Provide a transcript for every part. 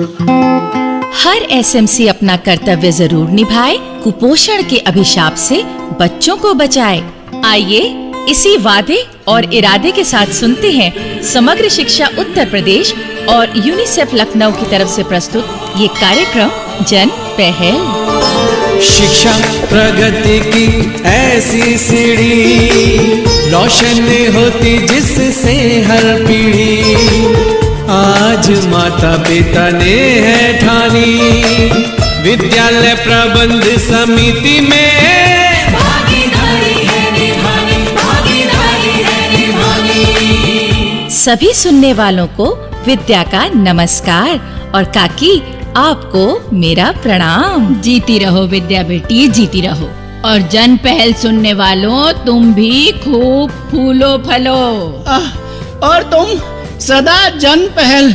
हर SMC अपना कर्तव्य जरूर निभाए, कुपोषण के अभिशाप से बच्चों को बचाए। आइए इसी वादे और इरादे के साथ सुनते हैं समग्र शिक्षा उत्तर प्रदेश और यूनिसेफ लखनऊ की तरफ से प्रस्तुत ये कार्यक्रम जन पहल। शिक्षा प्रगति की ऐसी सीढ़ी, रोशन होती जिससे हर पीढ़ी। आज माता पिता ने है ठानी, विद्यालय प्रबंध समिति में भागीदारी है निभानी। सभी सुनने वालों को विद्या का नमस्कार और काकी आपको मेरा प्रणाम। जीती रहो विद्या बेटी, जीती रहो। और जन पहल सुनने वालों, तुम भी खूब फूलो फलो। और तुम सदा जन पहल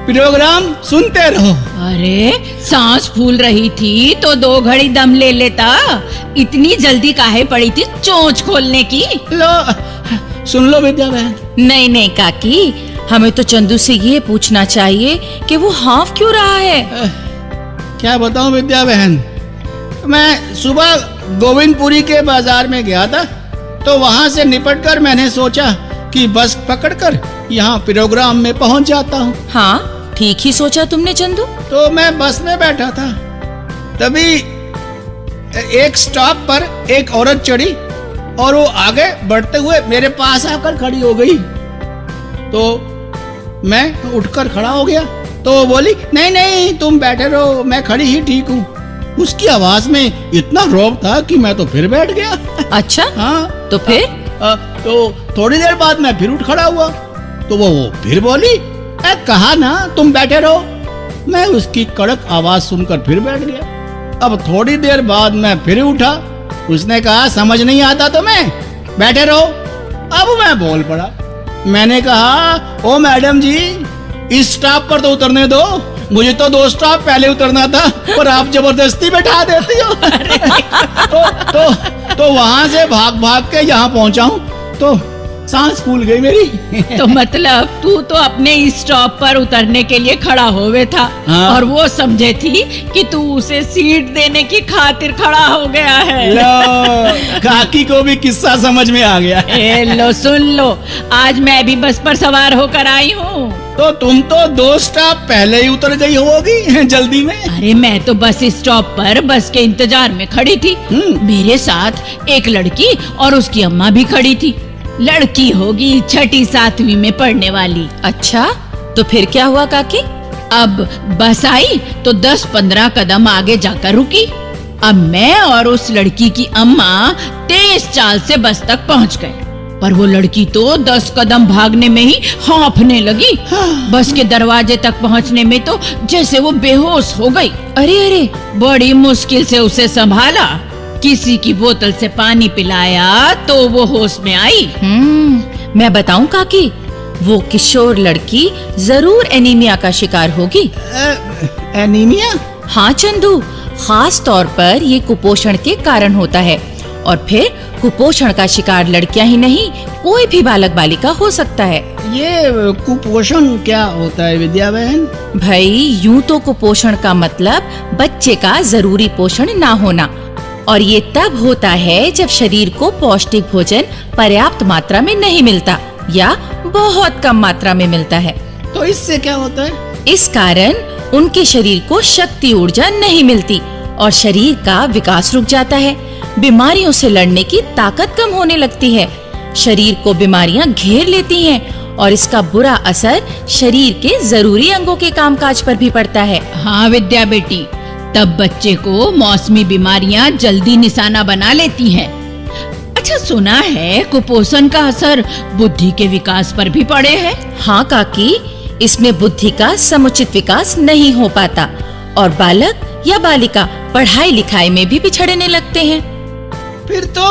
प्रोग्राम सुनते रहो। अरे सांस फूल रही थी तो 2 घड़ी दम ले लेता, इतनी जल्दी काहे पड़ी थी चोंच खोलने की? लो सुन लो विद्या बहन। नहीं काकी, हमें तो चंदू से ये पूछना चाहिए कि वो हाफ क्यों रहा है। क्या बताऊं विद्या बहन, मैं सुबह गोविंदपुरी के बाजार में गया था, तो वहां से निपटकर मैंने सोचा कि बस पकड़कर यहाँ प्रोग्राम में पहुंच जाता हूँ। हाँ ठीक ही सोचा तुमने चंदू। तो मैं बस में बैठा था, तभी एक स्टॉप पर एक औरत चढ़ी और वो आगे बढ़ते हुए मेरे पास आकर खड़ी हो गई। तो मैं उठकर खड़ा हो गया, तो वो बोली नहीं तुम बैठे रहो, मैं खड़ी ही ठीक हूँ। उसकी आवाज में इतना रौब था कि मैं तो फिर बैठ गया। अच्छा हाँ तो फिर? तो थोड़ी देर बाद मैं फिर उठ खड़ा हुआ, तो वो फिर बोली कहा ना तुम बैठे रहो। मैं उसकी कड़क आवाज सुनकर फिर बैठ गया। अब थोड़ी देर बाद मैं फिर उठा, उसने कहा समझ नहीं आता तुम्हें, बैठे रहो। अब मैं बोल पड़ा, मैंने कहा ओ मैडम जी, इस स्टॉप पर तो उतरने दो, मुझे तो 2 स्टॉप पहले उतरना था और आप जबरदस्ती बैठा देती हो। तो वहां से भाग के यहाँ पहुंचा हूँ, तो सांस फूल गई मेरी। तो मतलब तू तो अपने इस स्टॉप पर उतरने के लिए खड़ा होवे था। हाँ। और वो समझे थी कि तू उसे सीट देने की खातिर खड़ा हो गया है। लो काकी को भी किस्सा समझ में आ गया। लो सुन लो, आज मैं भी बस पर सवार होकर आई हूँ। तो तुम तो 2 स्टॉप पहले ही उतर गई होगी जल्दी में। अरे मैं तो बस स्टॉप पर बस के इंतजार में खड़ी थी। मेरे साथ एक लड़की और उसकी अम्मा भी खड़ी थी। लड़की होगी 6ठी 7वीं में पढ़ने वाली। अच्छा तो फिर क्या हुआ काकी? अब बस आई तो 10-15 कदम आगे जाकर रुकी। अब मैं और उस लड़की की अम्मा तेज चाल से बस तक पहुंच गए, पर वो लड़की तो 10 कदम भागने में ही हाँफने लगी। बस के दरवाजे तक पहुंचने में तो जैसे वो बेहोश हो गई। अरे बड़ी मुश्किल से उसे संभाला, किसी की बोतल से पानी पिलाया तो वो होश में आई। मैं बताऊं काकी, वो किशोर लड़की जरूर एनीमिया का शिकार होगी। एनीमिया? हाँ चंदू, खास तौर पर ये कुपोषण के कारण होता है। और फिर कुपोषण का शिकार लड़कियां ही नहीं, कोई भी बालक बालिका हो सकता है। ये कुपोषण क्या होता है विद्या बहन? भाई यूं तो कुपोषण का मतलब बच्चे का जरूरी पोषण ना होना, और ये तब होता है जब शरीर को पौष्टिक भोजन पर्याप्त मात्रा में नहीं मिलता या बहुत कम मात्रा में मिलता है। तो इससे क्या होता है? इस कारण उनके शरीर को शक्ति ऊर्जा नहीं मिलती और शरीर का विकास रुक जाता है। बीमारियों से लड़ने की ताकत कम होने लगती है, शरीर को बीमारियां घेर लेती हैं और इसका बुरा असर शरीर के जरूरी अंगों के कामकाज पर भी पड़ता है। हाँ विद्या बेटी, तब बच्चे को मौसमी बीमारियां जल्दी निशाना बना लेती हैं। अच्छा सुना है कुपोषण का असर बुद्धि के विकास पर भी पड़े है। हाँ काकी, इसमें बुद्धि का समुचित विकास नहीं हो पाता और बालक या बालिका पढ़ाई लिखाई में भी पिछड़ने लगते हैं। फिर तो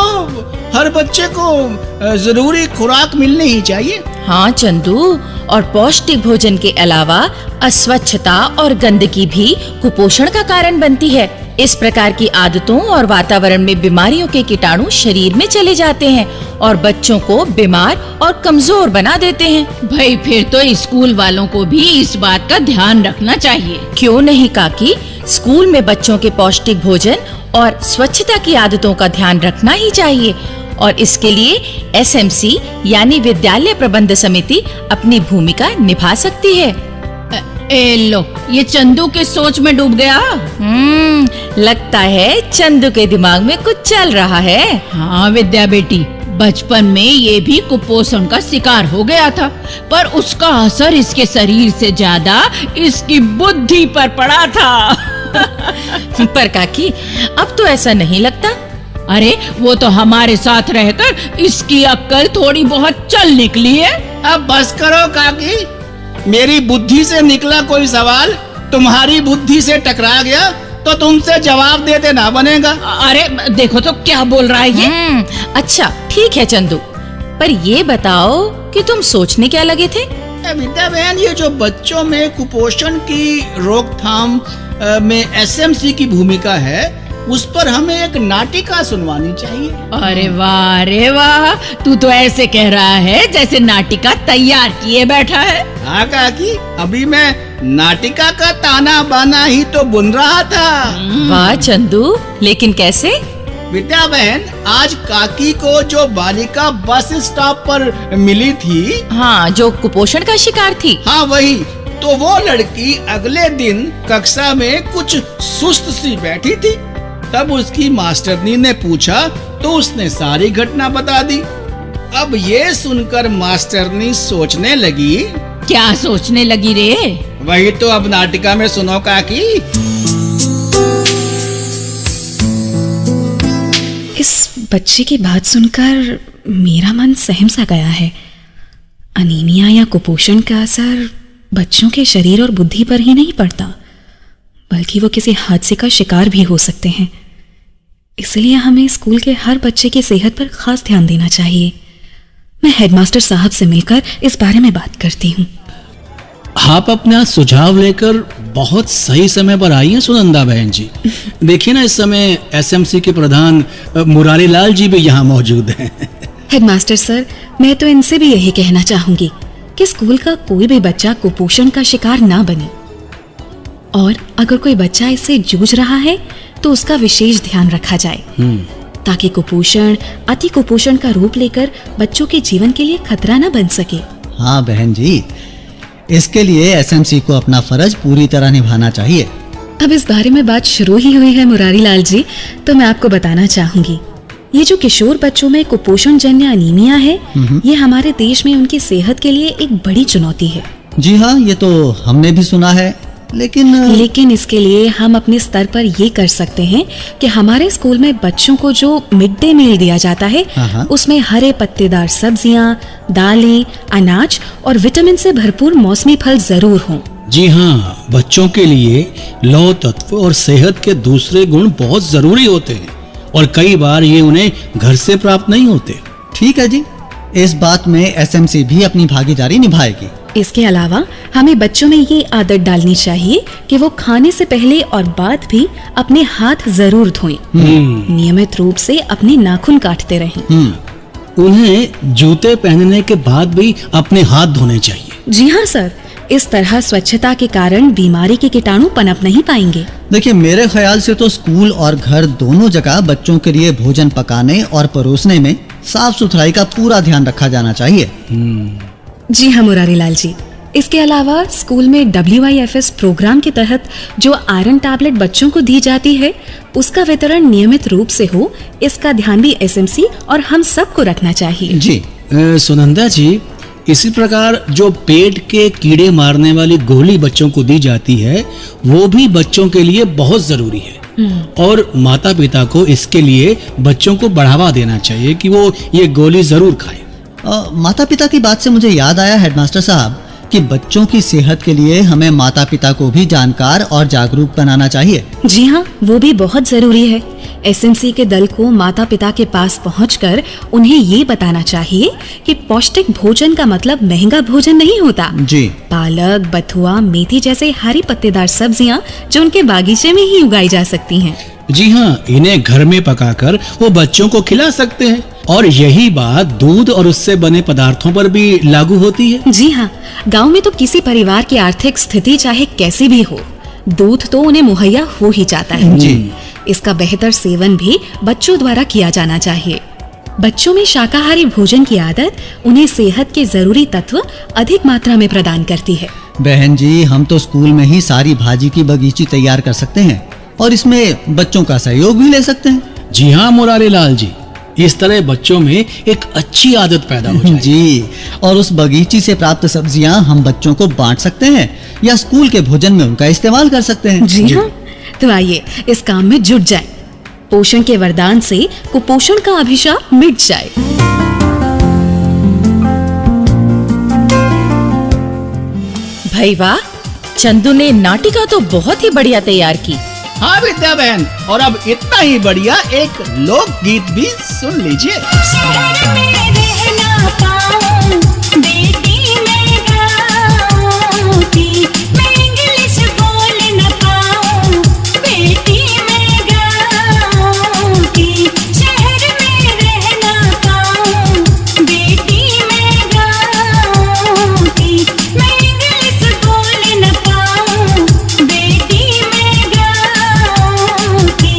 हर बच्चे को जरूरी खुराक मिलनी ही चाहिए। हाँ चंदू, और पौष्टिक भोजन के अलावा अस्वच्छता और गंदगी भी कुपोषण का कारण बनती है। इस प्रकार की आदतों और वातावरण में बीमारियों के कीटाणु शरीर में चले जाते हैं और बच्चों को बीमार और कमजोर बना देते हैं। भाई फिर तो स्कूल वालों को भी इस बात का ध्यान रखना चाहिए। क्यों नहीं काकी, स्कूल में बच्चों के पौष्टिक भोजन और स्वच्छता की आदतों का ध्यान रखना ही चाहिए और इसके लिए एसएमसी यानी विद्यालय प्रबंध समिति अपनी भूमिका निभा सकती है। ए लो, ये चंदू के सोच में डूब गया। लगता है चंदू के दिमाग में कुछ चल रहा है। हाँ विद्या बेटी, बचपन में ये भी कुपोषण का शिकार हो गया था, पर उसका असर इसके शरीर से ज्यादा इसकी बुद्धि पर पड़ा था। पर काकी, अब तो ऐसा नहीं लगता। अरे वो तो हमारे साथ रहकर इसकी अक्ल थोड़ी बहुत चल निकली है। अब बस करो काकी, मेरी बुद्धि से निकला कोई सवाल तुम्हारी बुद्धि से टकरा गया तो तुमसे जवाब दे देना बनेगा। अरे देखो तो क्या बोल रहा है ये। अच्छा ठीक है चंदू, पर ये बताओ कि तुम सोचने क्या लगे थे? विद्या बहन, ये जो बच्चों में कुपोषण की रोकथाम में एसएमसी की भूमिका है, उस पर हमें एक नाटिका सुनवानी चाहिए। अरे वाह, तू तो ऐसे कह रहा है जैसे नाटिका तैयार किए बैठा है। हाँ काकी, अभी मैं नाटिका का ताना बाना ही तो बुन रहा था। वाह चंदू, लेकिन कैसे? विद्या बहन, आज काकी को जो बालिका बस स्टॉप पर मिली थी, हाँ, जो कुपोषण का शिकार थी। हाँ वही, तो वो लड़की अगले दिन कक्षा में कुछ सुस्त सी बैठी थी। तब उसकी मास्टरनी ने पूछा तो उसने सारी घटना बता दी। अब ये सुनकर मास्टरनी सोचने लगी। क्या सोचने लगी रे? वही तो अब नाटिका में सुनो काकी। इस बच्चे की बात सुनकर मेरा मन सहम सा गया है। अनीमिया या कुपोषण का असर बच्चों के शरीर और बुद्धि पर ही नहीं पड़ता, बल्कि वो किसी हादसे का शिकार भी हो सकते हैं। इसलिए हमें स्कूल के हर बच्चे की सेहत पर खास ध्यान देना चाहिए। मैं हेडमास्टर साहब से मिलकर इस बारे में बात करती हूँ। आप अपना सुझाव लेकर बहुत सही समय पर आई हैं सुनंदा बहन जी। देखिए ना, इस समय एसएमसी के प्रधान मुरारी लाल जी भी यहाँ मौजूद हैं। हेडमास्टर सर, मैं तो इनसे भी यही कहना चाहूंगी कि स्कूल का कोई भी बच्चा कुपोषण का शिकार ना बने, और अगर कोई बच्चा इससे जूझ रहा है तो उसका विशेष ध्यान रखा जाए, ताकि कुपोषण अति कुपोषण का रूप लेकर बच्चों के जीवन के लिए खतरा न बन सके। हाँ बहन जी, इसके लिए एसएमसी को अपना फर्ज पूरी तरह निभाना चाहिए। अब इस बारे में बात शुरू ही हुई है मुरारी लाल जी, तो मैं आपको बताना चाहूंगी, ये जो किशोर बच्चों में कुपोषण जन्य अनीमिया है, ये हमारे देश में उनकी सेहत के लिए एक बड़ी चुनौती है। जी हाँ, ये तो हमने भी सुना है, लेकिन इसके लिए हम अपने स्तर पर ये कर सकते हैं कि हमारे स्कूल में बच्चों को जो मिड डे मील दिया जाता है, उसमें हरे पत्तेदार सब्जियां, दालें, अनाज और विटामिन से भरपूर मौसमी फल जरूर हों। जी हाँ, बच्चों के लिए लौह तत्व और सेहत के दूसरे गुण बहुत जरूरी होते हैं और कई बार ये उन्हें घर से प्राप्त नहीं होते। ठीक है जी, इस बात में एसएमसी भी अपनी भागीदारी निभाएगी। इसके अलावा हमें बच्चों में ये आदत डालनी चाहिए कि वो खाने से पहले और बाद भी अपने हाथ जरूर धोएं। नियमित रूप से अपने नाखून काटते रहें। उन्हें जूते पहनने के बाद भी अपने हाथ धोने चाहिए। जी हाँ सर, इस तरह स्वच्छता के कारण बीमारी के कीटाणु पनप नहीं पाएंगे। देखिए, मेरे ख्याल से तो स्कूल और घर दोनों जगह बच्चों के लिए भोजन पकाने और परोसने में साफ सुथराई का पूरा ध्यान रखा जाना चाहिए। जी हाँ मुरारी लाल जी, इसके अलावा स्कूल में WIFS प्रोग्राम के तहत जो आयरन टैबलेट बच्चों को दी जाती है, उसका वितरण नियमित रूप से हो, इसका ध्यान भी एसएमसी और हम सबको रखना चाहिए। जी सुनंदा जी, इसी प्रकार जो पेट के कीड़े मारने वाली गोली बच्चों को दी जाती है, वो भी बच्चों के लिए बहुत जरूरी है और माता पिता को इसके लिए बच्चों को बढ़ावा देना चाहिए कि वो ये गोली जरूर खाएं। माता पिता की बात से मुझे याद आया हेडमास्टर साहब कि बच्चों की सेहत के लिए हमें माता पिता को भी जानकार और जागरूक बनाना चाहिए। जी हाँ, वो भी बहुत जरूरी है। एसएमसी के दल को माता पिता के पास पहुंचकर उन्हें ये बताना चाहिए कि पौष्टिक भोजन का मतलब महंगा भोजन नहीं होता। जी। पालक, बथुआ, मेथी जैसे हरी पत्तेदार सब्जियां जो उनके बागीचे में ही उगाई जा सकती हैं। जी हाँ, इन्हें घर में पकाकर वो बच्चों को खिला सकते हैं और यही बात दूध और उससे बने पदार्थों पर भी लागू होती है। जी हाँ, गांव में तो किसी परिवार की आर्थिक स्थिति चाहे कैसी भी हो, दूध तो उन्हें मुहैया हो ही जाता है। जी। इसका बेहतर सेवन भी बच्चों द्वारा किया जाना चाहिए। बच्चों में शाकाहारी भोजन की आदत उन्हें सेहत के जरूरी तत्व अधिक मात्रा में प्रदान करती है। बहन जी, हम तो स्कूल में ही सारी भाजी की बगीची तैयार कर सकते हैं और इसमें बच्चों का सहयोग भी ले सकते हैं। जी हाँ मुरारी लाल जी, इस तरह बच्चों में एक अच्छी आदत पैदा हो जाएगी। जी, और उस बगीची से प्राप्त सब्जियां हम बच्चों को बांट सकते हैं या स्कूल के भोजन में उनका इस्तेमाल कर सकते हैं। जी हाँ, तो आइए इस काम में जुट जाएं। पोषण के वरदान से कुपोषण का अभिशाप मिट जाए। भाई वाह, चंदू ने नाटिका तो बहुत ही बढ़िया तैयार की। हाँ विद्या बहन, और अब इतना ही बढ़िया एक लोकगीत भी सुन लीजिए। शहर में रहना पाऊं, बेटी मैं गाऊं की, मैं इंग्लिश बोल न पाऊं, बेटी मैं गाऊं की। शहर में रहना पाऊं, बेटी मैं गाऊं की, मैं इंग्लिश बोल न पाऊं, बेटी मैं गाऊं की।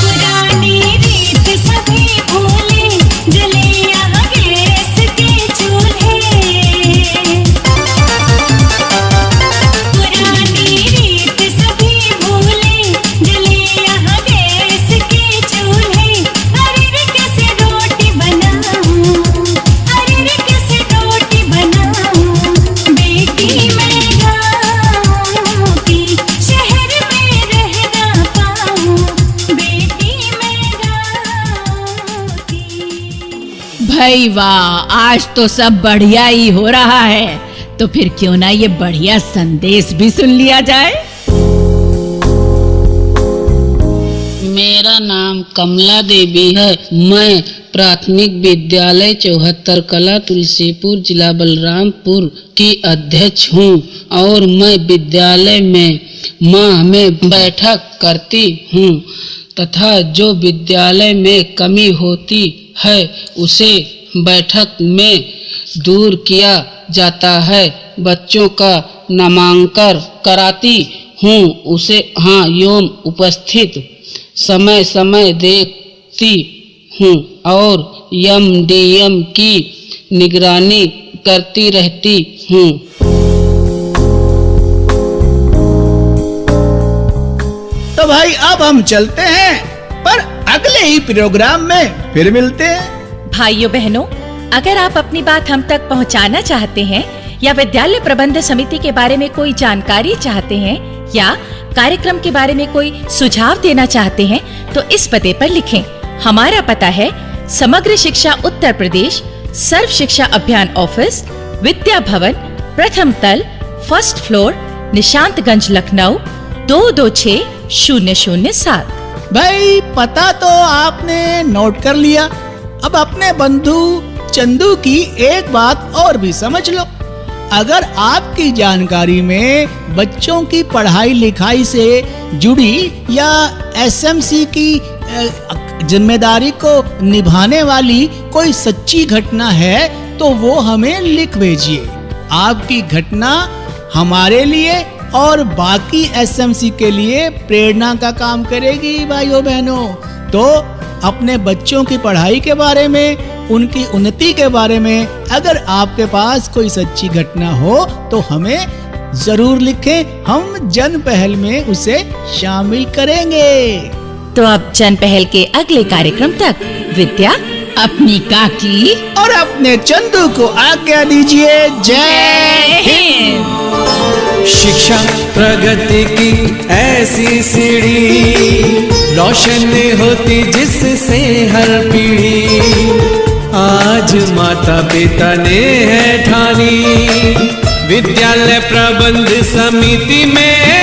पुरानी रीत सभी भूले, जले यहाँ गैस के चूल्हे। पुरानी रीत सभी भूले, जले यहाँ गैस के चूल्हे। अरे रे कैसे रोटी बनाऊं, अरे रे कैसे रोटी बनाऊं, बेटी मैं गाऊं की। शहर में रहना पाऊं, बेटी मैं गाऊं की। भाई वाह, आज तो सब बढ़िया ही हो रहा है, तो फिर क्यों ना ये बढ़िया संदेश भी सुन लिया जाए। मेरा नाम कमला देवी है। मैं प्राथमिक विद्यालय 74 कला तुलसीपुर जिला बलरामपुर की अध्यक्ष हूँ और मैं विद्यालय में माह में बैठक करती हूँ तथा जो विद्यालय में कमी होती है उसे बैठक में दूर किया जाता है। बच्चों का नामांकन कराती हूँ उसे हाँ एवं उपस्थित समय समय देखती हूँ और एमडीएम की निगरानी करती रहती हूँ। तो भाई अब हम चलते हैं, पर अगले ही प्रोग्राम में फिर मिलते हैं। भाइयों बहनों, अगर आप अपनी बात हम तक पहुंचाना चाहते हैं या विद्यालय प्रबंध समिति के बारे में कोई जानकारी चाहते हैं या कार्यक्रम के बारे में कोई सुझाव देना चाहते हैं तो इस पते पर लिखें। हमारा पता है समग्र शिक्षा उत्तर प्रदेश, सर्व शिक्षा अभियान ऑफिस, विद्या भवन, प्रथम तल, फर्स्ट फ्लोर, निशांतगंज, लखनऊ 226007। भाई पता तो आपने नोट कर लिया, अब अपने बंधु चंदू की एक बात और भी समझ लो। अगर आपकी जानकारी में बच्चों की पढ़ाई लिखाई से जुड़ी या एसएमसी की जिम्मेदारी को निभाने वाली कोई सच्ची घटना है तो वो हमें लिख भेजिए। आपकी घटना हमारे लिए और बाकी एसएमसी के लिए प्रेरणा का काम करेगी। भाइयों बहनों, तो अपने बच्चों की पढ़ाई के बारे में, उनकी उन्नति के बारे में अगर आपके पास कोई सच्ची घटना हो तो हमें जरूर लिखें, हम जन पहल में उसे शामिल करेंगे। तो अब जन पहल के अगले कार्यक्रम तक विद्या अपनी काकी और अपने चंदू को आज्ञा दीजिए। जय हिंद। शिक्षा प्रगति की ऐसी सीढ़ी, रोशन होती जिससे हर पीढ़ी। आज माता पिता ने है ठानी, विद्यालय प्रबंध समिति में